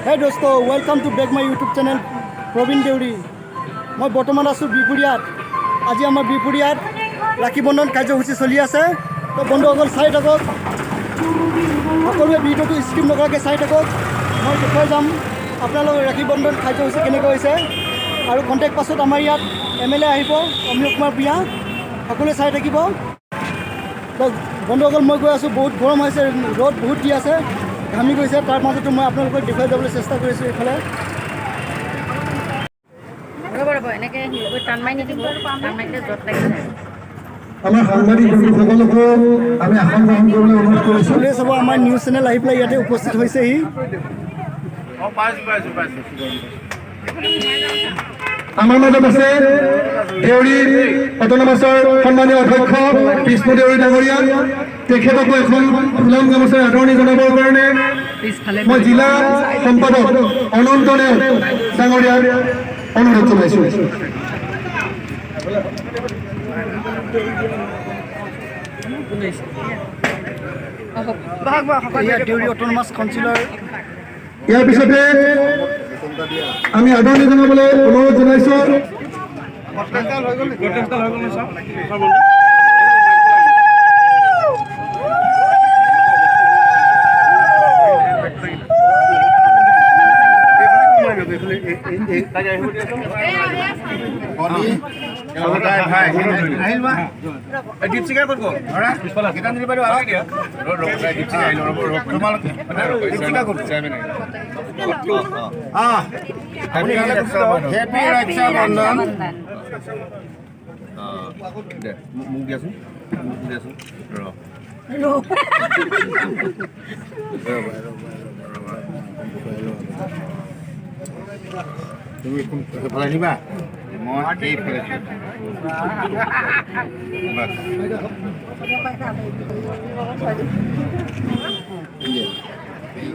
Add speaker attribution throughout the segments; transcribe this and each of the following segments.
Speaker 1: Hey dosto, welcome to back my YouTube channel Probin Deuri. মই বৰ্তমান আছোঁ বিপুৰীয়াত। আজি আমাৰ বিপুৰীয়াত ৰাখী বন্ধন কাৰ্যসূচী চলি আছে। তো বন্ধুসকল চাই থাকক, সকলোৱে ভিডিঅ'টো স্কিপ নকৰাকৈ চাই থাকক। মই দেখুৱাই যাম আপোনালোকৰ ৰাখী বন্ধন কাৰ্যসূচী কেনেকৈ হৈছে আৰু কণ্টেক্ট পাছত আমাৰ ইয়াত MLA আহিব অমিয় কুমাৰ ভূঞা, সকলোৱে চাই থাকিব। তো বন্ধুসকল মই গৈ আছোঁ, বহুত গৰম হৈছে, ৰ'দ বহুত দি আছে, ঘামি গৈছে। তাৰ মাজতো মই আপোনালোকক দেখুৱাই যাবলৈ চেষ্টা কৰিছোঁ। এইফালে
Speaker 2: আমাৰ সাংবাদিক বন্ধুসকলকো আমি আসন গ্ৰহণ কৰিবলৈ অনুৰোধ কৰিছোঁ।
Speaker 1: চাব আমাৰ নিউজ চেনেল আহি পেলাই ইয়াতে উপস্থিত হৈছেহি।
Speaker 2: আমাৰ মাজত আছে দেউৰী অট'নমাছৰ সন্মানীয় অধ্যক্ষ কৃষ্ণ দেউৰী ডাঙৰীয়া। তেখেতকো এখন ফুলাম গামোচাৰে আদৰণি জনাবৰ কাৰণে মই জিলা সম্পাদক অনন্ত নেওগ ডাঙৰীয়াক অনুৰোধ জনাইছোঁ।
Speaker 1: দেউৰী অট'নমাছ কাউন্সিলৰ
Speaker 2: ইয়াৰ পিছতে আমি আদৰণি জনাবলৈ অনুৰোধ জনাইছোঁ
Speaker 3: তুমি কোনফালে আহিবা? মই এইফালে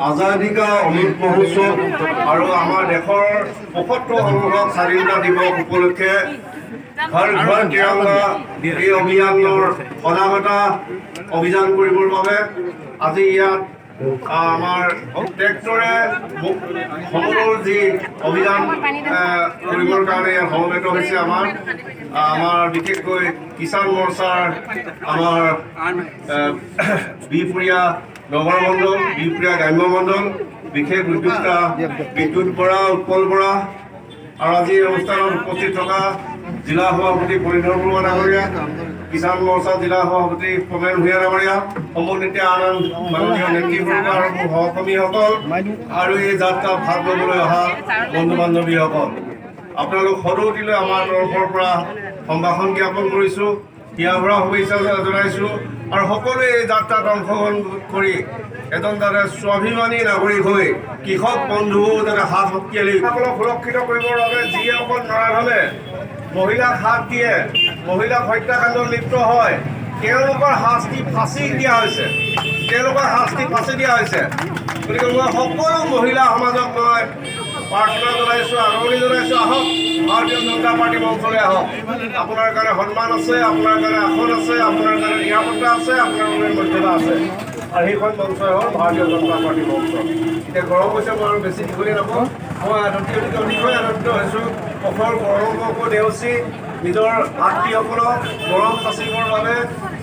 Speaker 4: আজাদী কা অমৃত মহোৎসৱ আৰু আমাৰ দেশৰ ৭৫সংখ্যক স্বাধীনতা দিৱস উপলক্ষে ঘৰ ঘৰ তিৰংগা এই অভিযানৰ সজাগতা অভিযান কৰিবৰ বাবে আজি ইয়াত আমাৰ ট্ৰেক্টৰে সমলৰ যি অভিযান কৰিবৰ কাৰণে ইয়াত সমবেত হৈছে। আমাৰ বিশেষকৈ কিষাণ মৰ্চাৰ আমাৰ বিপুৰীয়া নগৰ মণ্ডল, বিপুৰীয়া গ্ৰাম্য মণ্ডল, বিশেষ উদ্যোক্তা বিদ্যুৎ বৰা, উৎপল বৰা আৰু আজি এই অনুষ্ঠানত উপস্থিত থকা জিলা সভাপতি পৰিধৰ বৰুৱা ডাঙৰীয়া, কিষাণ মৰ্চা জিলা সভাপতি প্ৰমেন ভূঞা ডাঙৰীয়া, সমন্বিত আনন্দ মাননীয় নেতৃবৰ্গ আৰু সহকৰ্মীসকল আৰু এই যাত্ৰাত ভাগ ল'বলৈ অহা বন্ধু বান্ধৱীসকল, আপোনালোক সদৌতিলৈ আমাৰ তৰফৰ পৰা সম্ভাষণ জ্ঞাপন কৰিছোঁ, হিয়া ভৰা শুভেচ্ছা জনাইছোঁ আৰু সকলোৱে এই যাত্ৰাত অংশগ্ৰহণ কৰি এজন যাতে স্বাভিমানী নাগৰিক হৈ কৃষক বন্ধু যাতে হাত শক্তিশালী সকলক সুৰক্ষিত কৰিবৰ বাবে যিসকল নৰাধমে মহিলাক হাত দিয়ে, মহিলাক হত্যাকাণ্ডত লিপ্ত হয়, তেওঁলোকৰ শাস্তি ফাঁচি দিয়া হৈছে, গতিকে মই সকলো মহিলা সমাজক মই প্ৰাৰ্থনা জনাইছোঁ, আদৰণি জনাইছোঁ, আহক ভাৰতীয় জনতা পাৰ্টি মঞ্চলৈ আহক। আপোনাৰ কাৰণে সন্মান আছে, আপোনাৰ কাৰণে আসন আছে, আপোনাৰ কাৰণে নিৰাপত্তা আছে, আপোনাৰ কাৰণে মৰ্যাদা আছে আৰু সেইখন মঞ্চই হ'ল ভাৰতীয় জনতা পাৰ্টি মঞ্চ। এতিয়া গৰম হৈছে, মই আৰু বেছি দীঘলীয়া নকওঁ। মই অতিশয় আনন্দিত হৈছোঁ। অসমৰ গৰমকো নেওচি নিজৰ ভাতৃসকলক গৰম যাচিবৰ বাবে,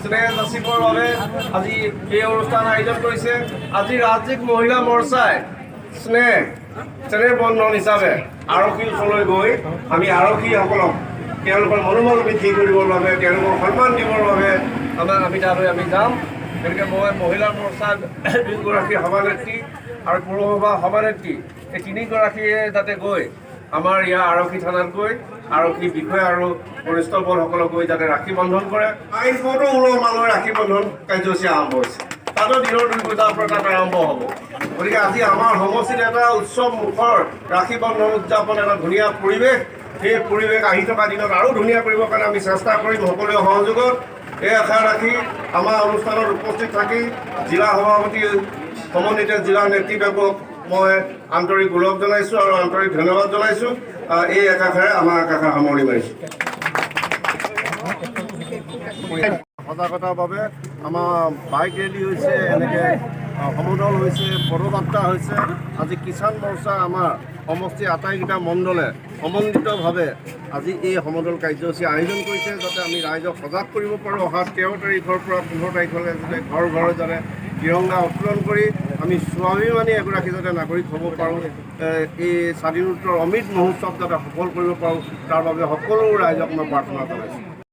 Speaker 4: স্নেহ যাচিবৰ বাবে আজি এই অনুষ্ঠান আয়োজন কৰিছে। আজি ৰাজ্যিক মহিলা মৰ্চাই স্নেহ বন্ধন হিচাপে আৰক্ষীৰ ওচৰলৈ গৈ আমি আৰক্ষীসকলক তেওঁলোকৰ মনোবল বৃদ্ধি কৰিবৰ বাবে, তেওঁলোকক সন্মান দিবৰ বাবে আমি তালৈ যাম। গতিকে মই মহিলা মৰ্চাৰ ২গৰাকী সভানেত্ৰী আৰু পৌৰসভা সভানেত্ৰী এই ৩গৰাকীয়ে যাতে গৈ আমাৰ ইয়াৰ আৰক্ষী থানাত গৈ আৰক্ষী বিষয়া আৰু কনিষ্টবলসকলক গৈ যাতে ৰাখী বন্ধন কৰে। ৮০০ৰো ওলৰ মানুহে ৰাখী বন্ধন কাৰ্যসূচী আৰম্ভ হৈছে, তাতো দিনৰ ২ বজাৰ পৰা তাত আৰম্ভ হ'ব। গতিকে আজি আমাৰ সমষ্টিত এটা উৎসৱ মুখৰ ৰাখী বন্ধন উদযাপন এটা ধুনীয়া পৰিৱেশ, সেই পৰিৱেশ আহি থকা দিনত আৰু ধুনীয়া কৰিবৰ কাৰণে আমি চেষ্টা কৰিম সকলোৰে সহযোগত। এই আশা ৰাখি আমাৰ অনুষ্ঠানত উপস্থিত থাকি জিলা সভাপতি সমন্বিত জিলা নেতৃবৰ্গক মই আন্তৰিক গৌৰৱ জনাইছোঁ আৰু আন্তৰিক ধন্যবাদ জনাইছোঁ। এই একাষাৰে আমাৰ একাষাৰ সামৰণি মাৰিছোঁ। সজাগতাৰ বাবে আমাৰ বাইক ৰেলী হৈছে, এনেকৈ সমদল হৈছে, পদযাত্ৰা হৈছে। আজি কিষাণ মৰ্চা আমাৰ সমষ্টিৰ আটাইকেইটা মণ্ডলে সমন্বিতভাৱে আজি এই সমদল কাৰ্যসূচী আয়োজন কৰিছে, যাতে আমি ৰাইজক সজাগ কৰিব পাৰোঁ। অহা 13 তাৰিখৰ পৰা 15 তাৰিখলৈ যাতে ঘৰ ঘৰ যাতে তিৰংগা উত্তোলন কৰি আমি স্বাভিমানী এগৰাকী যাতে নাগৰিক হ'ব পাৰোঁ, এই স্বাধীনোত্তৰ অমৃত মহোৎসৱ যাতে সফল কৰিব পাৰোঁ, তাৰ বাবে সকলো ৰাইজক মই প্ৰাৰ্থনা জনাইছোঁ।